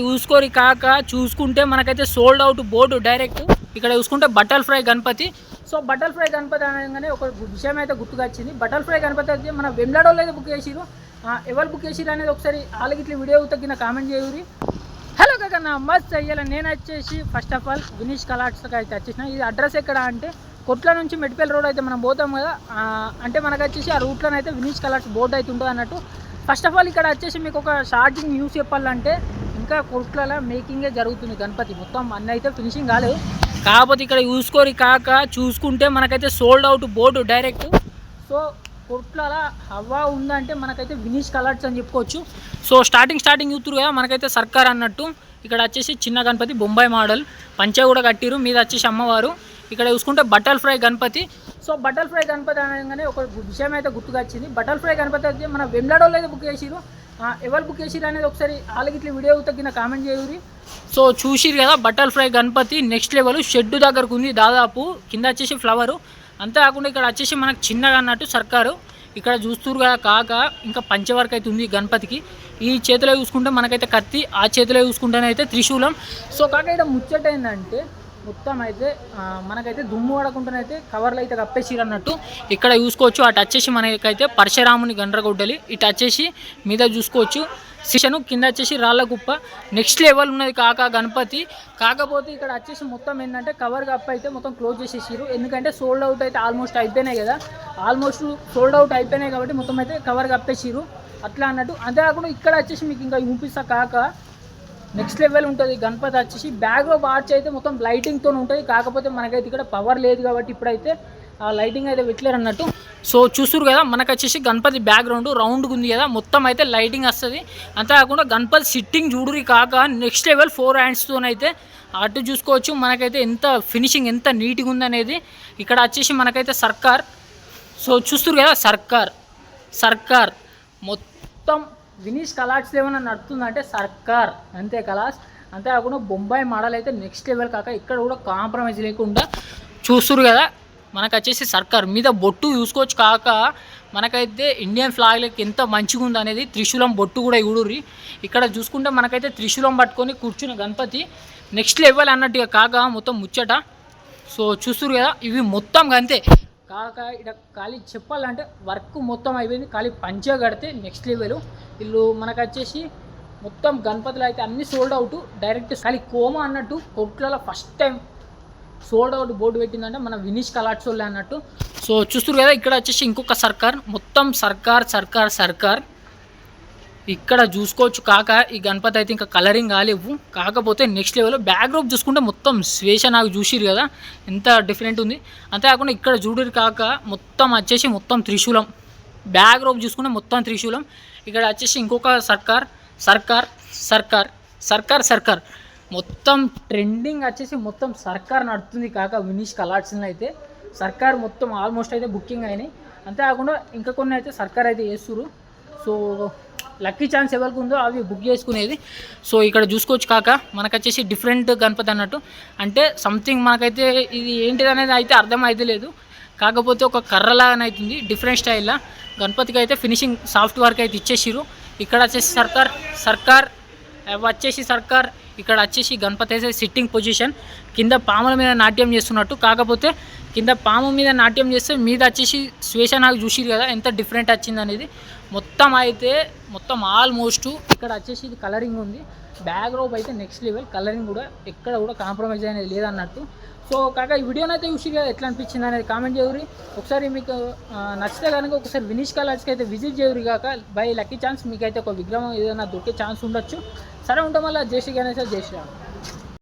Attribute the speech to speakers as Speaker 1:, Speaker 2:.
Speaker 1: చూసుకోరి కాక చూసుకుంటే మనకైతే సోల్డ్ అవుట్ బోర్డు డైరెక్ట్ ఇక్కడ చూసుకుంటే butterfly Ganapati. So butterfly Ganapati అనగానే ఒక విషయం అయితే గుర్తుకొచ్చింది. బటర్ ఫ్లై గణపతి అయితే మన వెమ్లాడోళ్ళు అయితే బుక్ చేసిరు. ఎవరు బుక్ చేసిరు అనేది ఒకసారి వాళ్ళకి ఇట్లా వీడియో తగ్గిన కామెంట్ చేయuri. హలో కాక నా మస్త్ అయ్యాలి. నేను వచ్చేసి ఫస్ట్ ఆఫ్ ఆల్ వినీష్ కలాట్స్కి అయితే వచ్చేసిన. ఇది అడ్రస్ ఎక్కడ అంటే కొట్ల నుంచి మెట్పల్లి రోడ్ అయితే మనం పోతాం కదా, అంటే మనకు వచ్చేసి ఆ రూట్లోనే అయితే వినీష్ కలాట్స్ బోర్డు అయితే ఉంటుంది అన్నట్టు. ఫస్ట్ ఆఫ్ ఆల్ ఇక్కడ వచ్చేసి మీకు ఒక షార్టింగ్ న్యూస్ చెప్పాలంటే ఇంకా కొట్లలో మేకింగే జరుగుతుంది గణపతి, మొత్తం అన్నీ అయితే ఫినిషింగ్ కాలేదు. కాకపోతే ఇక్కడ చూసుకోరి కాక చూసుకుంటే మనకైతే sold out board direct. So కొట్లలో హవా ఉందంటే మనకైతే వినీష్ కలర్స్ అని చెప్పుకోవచ్చు. సో స్టార్టింగ్ చూతురు కదా మనకైతే సర్కార్ అన్నట్టు. ఇక్కడ వచ్చేసి చిన్న గణపతి బొంబాయి మోడల్ పంచ కూడా కట్టిరు, మీద వచ్చేసి అమ్మవారు. ఇక్కడ చూసుకుంటే butterfly Ganapati. So butterfly Ganapati అనగానే ఒక విషయం అయితే గుర్తుకొచ్చింది. బటర్ ఫ్లై గణపతి అయితే మన వెమ్లాడోళ్ళు అయితే బుక్ చేసిరు. ఎవరు బుక్ చేసిరు అనేది ఒకసారి వాళ్ళకి ఇట్లా వీడియో తగ్గిన కామెంట్ చేయuri. సో చూసిరు కదా butterfly Ganapati next level shed దగ్గరకు ఉంది దాదాపు, కింద వచ్చేసి ఫ్లవరు. అంతేకాకుండా ఇక్కడ వచ్చేసి మనకు చిన్నగా అన్నట్టు సర్కారు. ఇక్కడ చూస్తురు కదా కాక ఇంకా పంచవర్క్ అయితే ఉంది గణపతికి. ఈ చేతిలో చూసుకుంటే మనకైతే కత్తి, ఆ చేతిలో చూసుకుంటేనైతే త్రిశూలం. సో కాక ఇక్కడ ముచ్చట ఏంటంటే మొత్తం అయితే మనకైతే దుమ్ము పడకుండానైతే కవర్లు అయితే కప్పేసిరు అన్నట్టు. ఇక్కడ చూసుకోవచ్చు అటు వచ్చేసి మనకైతే పరశురాముని గండ్రగొడ్డలి, ఇటు వచ్చేసి మీద చూసుకోవచ్చు శిషను, కింద వచ్చేసి రాళ్ళ కుప్ప. నెక్స్ట్ లెవెల్ ఉన్నది కాక గణపతి. కాకపోతే ఇక్కడ వచ్చేసి మొత్తం ఏంటంటే కవర్ కప్ అయితే మొత్తం క్లోజ్ చేసేసారు, ఎందుకంటే సోల్డ్ అవుట్ అయితే ఆల్మోస్ట్ అయిపోయినాయి కదా, ఆల్మోస్ట్ సోల్డ్ అవుట్ అయిపోయినాయి కాబట్టి మొత్తం అయితే కవర్ కప్పేసారు అట్లా అన్నట్టు. అంతేకాకుండా ఇక్కడ వచ్చేసి మీకు ఇంకా చూపిస్తా కాక నెక్స్ట్ లెవెల్ ఉంటుంది గణపతి వచ్చేసి బ్యాక్లో ఆర్చ్ అయితే మొత్తం లైటింగ్తో ఉంటుంది. కాకపోతే మనకైతే ఇక్కడ పవర్ లేదు కాబట్టి ఇప్పుడైతే ఆ లైటింగ్ అయితే పెట్టలేరు అన్నట్టు. సో చూస్తురు కదా మనకు వచ్చేసి గణపతి బ్యాక్గ్రౌండ్ రౌండ్గా ఉంది కదా, మొత్తం అయితే లైటింగ్ వస్తుంది. అంతేకాకుండా గణపతి సిట్టింగ్ చూడురి కాక నెక్స్ట్ లెవెల్ 4 హ్యాండ్స్తోనైతే అటు చూసుకోవచ్చు మనకైతే ఎంత ఫినిషింగ్ ఎంత నీట్గా ఉందనేది. ఇక్కడ వచ్చేసి మనకైతే సర్కార్. సో చూస్తురు కదా సర్కార్ మొత్తం వినీష్ కలాట్స్ ఏమైనా నడుతుందంటే సర్కార్ అంతే కలాస్. అంతేకాకుండా బొంబాయి మోడల్ అయితే నెక్స్ట్ లెవెల్ కాక ఇక్కడ కూడా కాంప్రమైజ్ లేకుండా చూస్తురు కదా మనకు వచ్చేసి సర్కార్ మీద బొట్టు చూసుకోవచ్చు కాక మనకైతే ఇండియన్ ఫ్లాగ్లకి ఎంత మంచిగా ఉంది అనేది. త్రిశూలం బొట్టు కూడా చూడుర్రి. ఇక్కడ చూసుకుంటే మనకైతే త్రిశూలం పట్టుకొని కూర్చున్న గణపతి నెక్స్ట్ లెవెల్ అన్నట్టుగా కాక మొత్తం ముచ్చట. సో చూస్తురు కదా ఇవి మొత్తం అంతే కాక ఇక్కడ ఖాళీ చెప్పాలంటే వర్క్ మొత్తం అయిపోయింది, ఖాళీ పంచే కడితే నెక్స్ట్ లెవెల్. వీళ్ళు మనకు వచ్చేసి మొత్తం గణపతులు అయితే అన్నీ సోల్డ్ అవుట్ డైరెక్ట్. ఖాళీ కోమా అన్నట్టు కొట్లలో first time sold out board పెట్టిందంటే మన వినీష్ కలాట్స్ వాళ్ళే అన్నట్టు. సో చూస్తున్నారు కదా ఇక్కడ వచ్చేసి ఇంకొక సర్కార్, మొత్తం సర్కార్. ఇక్కడ చూసుకోవచ్చు కాక ఈ గణపతి అయితే ఇంకా కలరింగ్ కాలేవు. కాకపోతే నెక్స్ట్ లెవెల్ బ్యాక్డ్రాప్ చూసుకుంటే మొత్తం స్వేష నాకు చూసిరు కదా ఎంత డిఫరెంట్ ఉంది. అంతేకాకుండా ఇక్కడ చూడరు కాక మొత్తం వచ్చేసి మొత్తం త్రిశూలం, బ్యాక్డ్రాప్ చూసుకుంటే మొత్తం త్రిశూలం. ఇక్కడ వచ్చేసి ఇంకొక సర్కార్ మొత్తం ట్రెండింగ్ వచ్చేసి మొత్తం సర్కార్ నడుతుంది కాక వినీష్ కలాట్స్ని అయితే. సర్కార్ మొత్తం ఆల్మోస్ట్ అయితే బుకింగ్ అయినాయి. అంతేకాకుండా ఇంకా కొన్ని అయితే సర్కార్ అయితే చేస్తున్నారు. సో లక్కీ ఛాన్స్ ఎవరికి ఉందో అవి బుక్ చేసుకునేది. సో ఇక్కడ చూసుకోవచ్చు కాక మనకు వచ్చేసి డిఫరెంట్ గణపతి అన్నట్టు, అంటే సంథింగ్ మనకైతే ఇది ఏంటిది అనేది అయితే అర్థం అయితే లేదు. కాకపోతే ఒక కర్రలాగానే అవుతుంది డిఫరెంట్ స్టైల్లో. గణపతికి అయితే ఫినిషింగ్ సాఫ్ట్ వర్క్ అయితే ఇచ్చేసిరు. ఇక్కడ వచ్చేసి సర్కార్ ఇక్కడ వచ్చేసి గణపతి అయితే సిట్టింగ్ పొజిషన్, కింద పాముల మీద నాట్యం చేస్తున్నట్టు. కాకపోతే కింద పాము మీద నాట్యం చేస్తే మీద వచ్చేసి స్వేష నాకు చూసిరు కదా ఎంత డిఫరెంట్ వచ్చింది అనేది. మొత్తం ఆల్మోస్ట్ ఇక్కడ వచ్చేసి ఇది కలరింగ్ ఉంది. బ్యాక్డ్రాప్ అయితే నెక్స్ట్ లెవెల్, కలరింగ్ కూడా ఎక్కడ కూడా కాంప్రమైజ్ అనేది లేదన్నట్టు. సో కాక ఈ వీడియోని అయితే చూసి ఎట్లా అనిపించింది అనేది కామెంట్ చేయuri. ఒకసారి మీకు నచ్చితే కనుక ఒకసారి వినీష్ కలాట్స్కి అయితే విజిట్ చేయuri కాక బై లక్కీ ఛాన్స్ మీకైతే ఒక విగ్రహం ఏదైనా దొరికే ఛాన్స్ ఉండొచ్చు. సరే ఉంటాం వల్ల జై శ్రీ గణేష్, జై శ్రీరామ్.